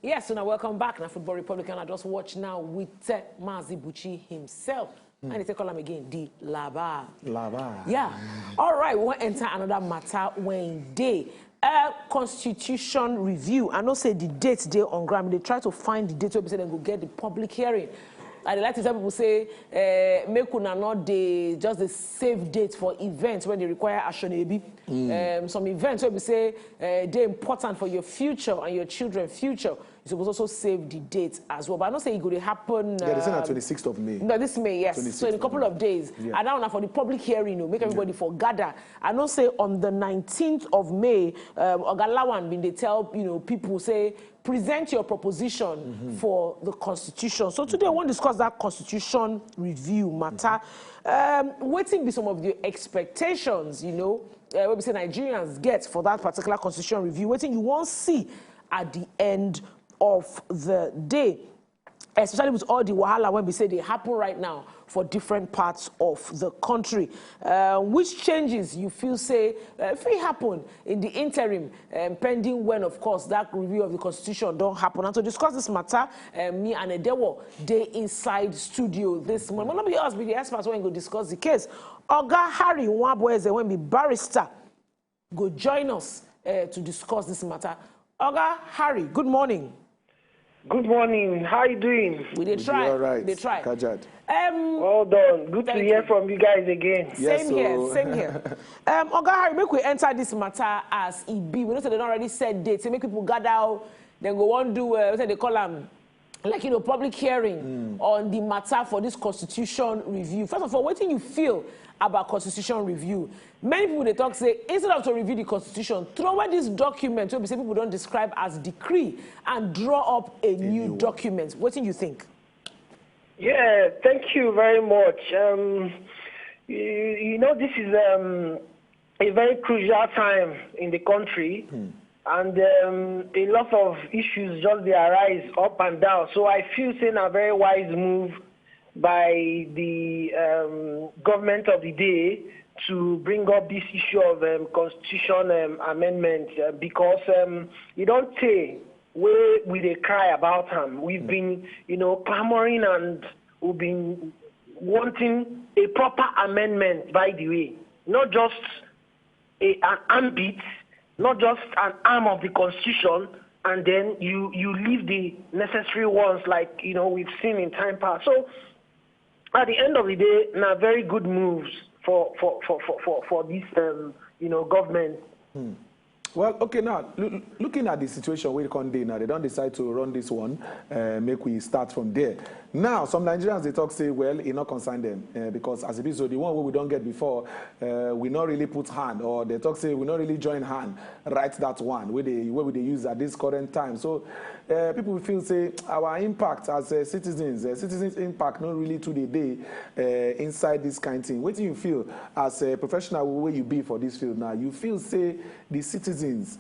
Yes, so now welcome back. Now Football Republican, I just watch now with Mazi Buchi himself. And they call him again, the Laba. Laba. Yeah. All right, we want to enter another matter when they constitution review. I know say the date they on ground. They try to find the date where they say they go get the public hearing. And they like to tell people say, make una not just the save date for events when they require action. Some events where we say they're important for your future and your children's future. You supposed also save the date as well. But I don't say it could happen. Yeah, they say on 26th of May. No, this May, yes. So in a couple of days. Yeah. And now for the public hearing, make everybody for gather. I don't say on the 19th of May, Ogalawan when they tell people say present your proposition for the Constitution. So today I want to discuss that Constitution review matter. Waiting be some of the expectations, what we say Nigerians get for that particular Constitution review. Waiting you won't see at the end of the day, especially with all the wahala when we say they happen right now for different parts of the country. Which changes you feel say if it happen in the interim, pending when, of course, that review of the Constitution don't happen. And to discuss this matter, me and Edewo, they inside studio this morning. Well, not be us, be the experts when we go discuss the case. Oga Harry Nwabweze, when be barrister, go join us to discuss this matter. Oga Harry, good morning. Good morning. How are you doing? We did try. All right. They try. Kajad. Well done. Good to hear from you guys again. Same here. Oga Harry, make we enter this matter as it be. We know that they already said dates. They make people gather out. Then go on do what they call them, like public hearing on the matter for this Constitution review. First of all, what do you feel about Constitution review? Many people they talk say instead of to review the Constitution, throw away this document where people don't describe as decree and draw up a new document. What do you think? Yeah, thank you very much. This is a very crucial time in the country. And a lot of issues just they arise up and down. So I feel saying a very wise move by the government of the day to bring up this issue of constitution amendment because you don't say where we they cry about them. We've been, clamoring and we've been wanting a proper amendment, by the way, not just an ambit, not just an arm of the Constitution, and then you leave the necessary ones like, we've seen in time past. So at the end of the day, now very good moves for this, government. Well, okay, now, looking at the situation where Conde now, they don't decide to run this one, make we start from there. Now, some Nigerians, they talk, say, well, it not concern them, because as it is, so the one where we don't get before, we not really put hand, or they talk, say, we not really join hand, write that one, where they use at this current time. So, people feel, say, our impact as citizens' impact not really to the day inside this kind of thing. What do you feel as a professional where you be for this field now? You feel, say, the citizens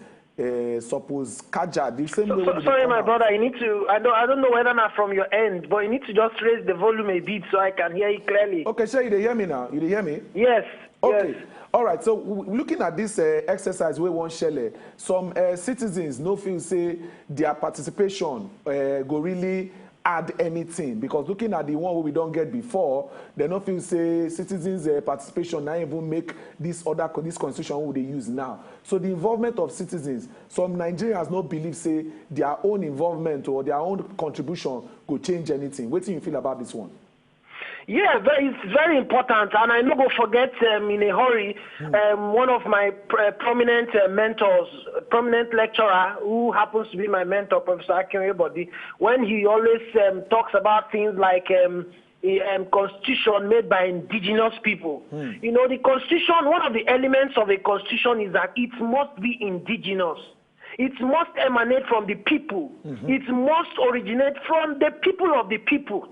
suppose kaja the same way. Sorry, my brother. You need to. I don't know whether not from your end, but you need to just raise the volume a bit so I can hear you clearly. Okay, sure. You hear me now? You hear me? Yes. Okay. Yes. All right. So looking at this exercise, we want share some citizens no feel say their participation go really add anything, because looking at the one we don't get before, they don't feel say citizens participation now even make this constitution who they use now. So the involvement of citizens, some Nigerians not believe say their own involvement or their own contribution could change anything. What do you feel about this one? Yeah, it's very important, and I no go forget in a hurry one of my prominent mentors, prominent lecturer who happens to be my mentor, Professor Akinwebodi, when he always talks about things like a constitution made by indigenous people. The constitution, one of the elements of a constitution is that it must be indigenous. It must emanate from the people. It must originate from the people of the people,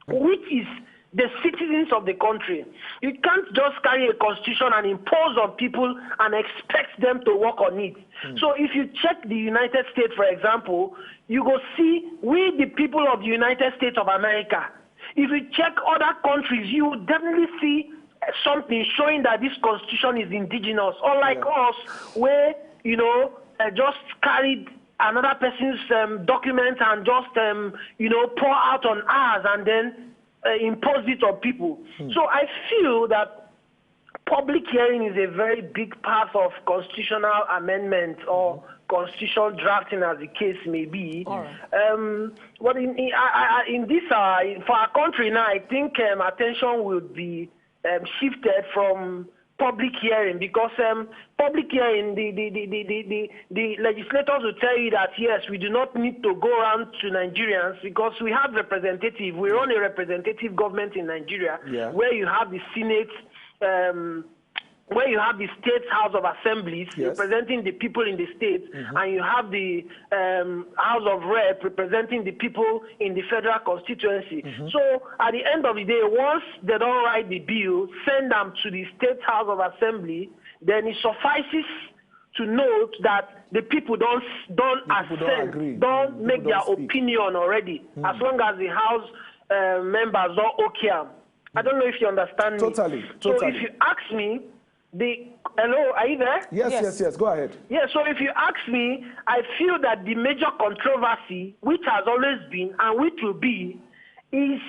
which is the citizens of the country. You can't just carry a constitution and impose on people and expect them to work on it. So if you check the United States, for example, you go see we, the people of the United States of America. If you check other countries, you will definitely see something showing that this constitution is indigenous, unlike us, where, just carried another person's document and just, pour out on ours and then impose it on people. So I feel that public hearing is a very big part of constitutional amendment or constitutional drafting, as the case may be. But in this, for our country now, I think attention will be shifted from public hearing, because public hearing, the legislators will tell you that yes, we do not need to go around to Nigerians because we have representative. We run a representative government in Nigeria, where you have the Senate, where you have the State House of Assemblies representing the people in the state, and you have the House of Rep representing the people in the federal constituency. So at the end of the day, once they don't write the bill, send them to the State House of Assembly, then it suffices to note that the people don't assent, don't make their opinion already, as long as the House members don't okay. I don't know if you understand me. Totally. So if you ask me, hello, are you there? Yes. Go ahead. Yeah, so if you ask me, I feel that the major controversy, which has always been and which will be, is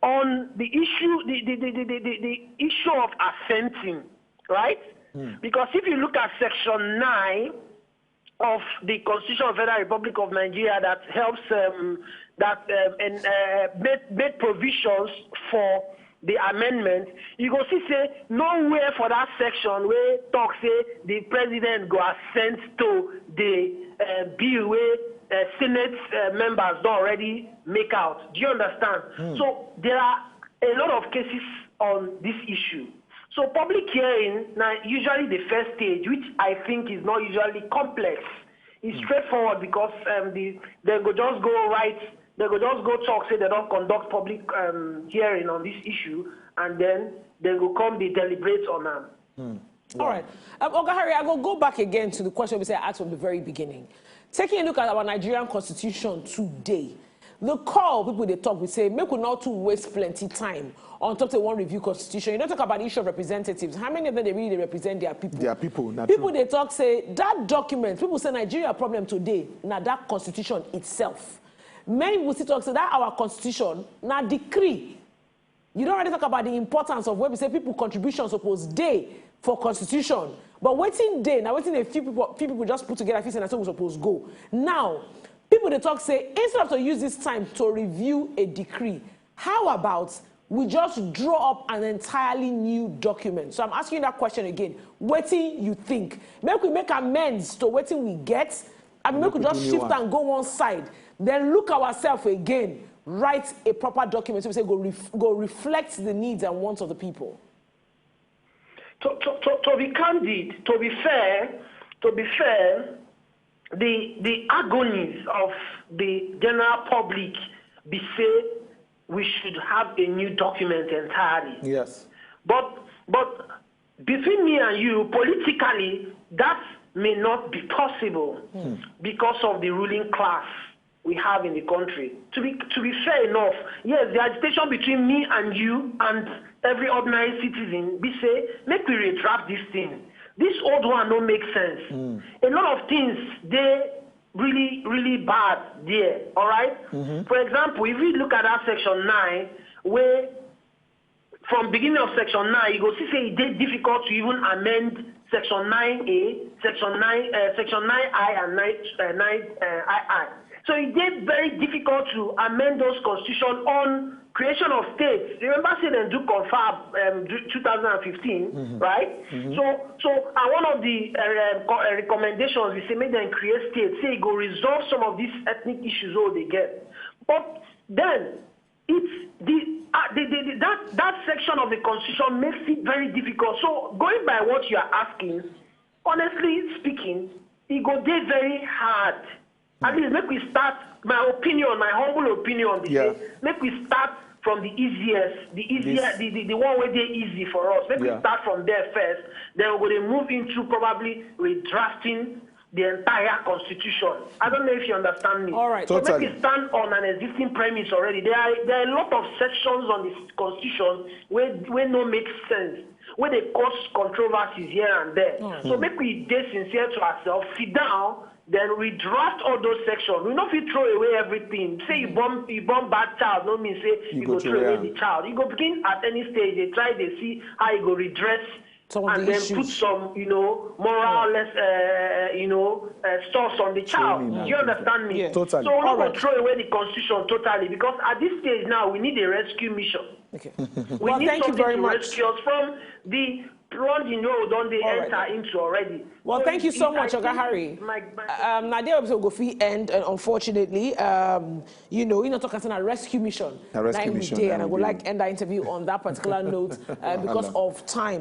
on the issue, the issue of assenting, right? Because if you look at Section 9 of the Constitution of the Federal Republic of Nigeria, that helps made provisions for the amendment, you go see say nowhere for that section where talk say the president go assent to the bill where Senate members don't already make out. Do you understand? So there are a lot of cases on this issue. So public hearing, now usually the first stage, which I think is not usually complex, is straightforward, because they go just go right. They will just go talk, say they don't conduct public hearing on this issue, and then they will come, they deliberate on them. All right. Oga Harry, I will go back again to the question I asked from the very beginning. Taking a look at our Nigerian constitution today, the call people they talk, we say, make we not to waste plenty time on top of one review constitution. You don't talk about the issue of representatives. How many of them they really represent their people? Their people. People they talk say that document, people say Nigeria problem today, now that constitution itself. Many people still talk, say that our constitution, now decree. You don't really talk about the importance of where we say people contribution supposed day for constitution. But waiting day, now waiting a few people just put together, and so we supposed go. Now, people they talk say, instead of to use this time to review a decree, how about we just draw up an entirely new document? So I'm asking you that question again. Waiting you think? Maybe we make amends to waiting we get, and maybe we just shift and go one side. Then look ourselves again, write a proper document, so we say go reflect the needs and wants of the people. To be candid, to be fair, the agonies of the general public be say we should have a new document entirely. Yes. But between me and you, politically, that may not be possible because of the ruling class we have in the country. To be fair enough, yes, the agitation between me and you and every ordinary citizen, we say, make we redraft this thing. This old one don't make sense. A lot of things, they really, really bad there, all right? For example, if we look at that Section 9, where from beginning of Section 9, you go see say it's difficult to even amend Section 9A, Section 9I, and 9II. So it is very difficult to amend those constitutions on creation of states. Remember, say they do confab 2015, right? So one of the recommendations we say make them create states. Say go resolve some of these ethnic issues all they get. But then it's that section of the constitution makes it very difficult. So going by what you are asking, honestly speaking, it go dey very hard. At least make we start, my opinion, my humble opinion, make we start from the easiest, the one where they easy for us. Make we start from there first, then we're going to move into probably redrafting the entire constitution. I don't know if you understand me. All right. So make we stand on an existing premise already. There are a lot of sections on this constitution where no make sense, where they cause controversies here and there. So make we be sincere to ourselves, sit down, then redraft all those sections. We not fit throw away everything. Say you born bad child, no mean say you go throw away the child. You go begin at any stage, they try, they see how you go redress and then put some, moral less, stores on the child. Do you understand me? Yeah. Totally. So we're not going to throw away the constitution totally, because at this stage now, we need a rescue mission. Okay. We need thank you something very to much. rescue us from the plunging road on the enter into already. Well, So thank you so much, Oga Harry. Nadia episode go free end, unfortunately. Talking about a rescue mission. A rescue mission. And I would like to end our interview on that particular note because of time.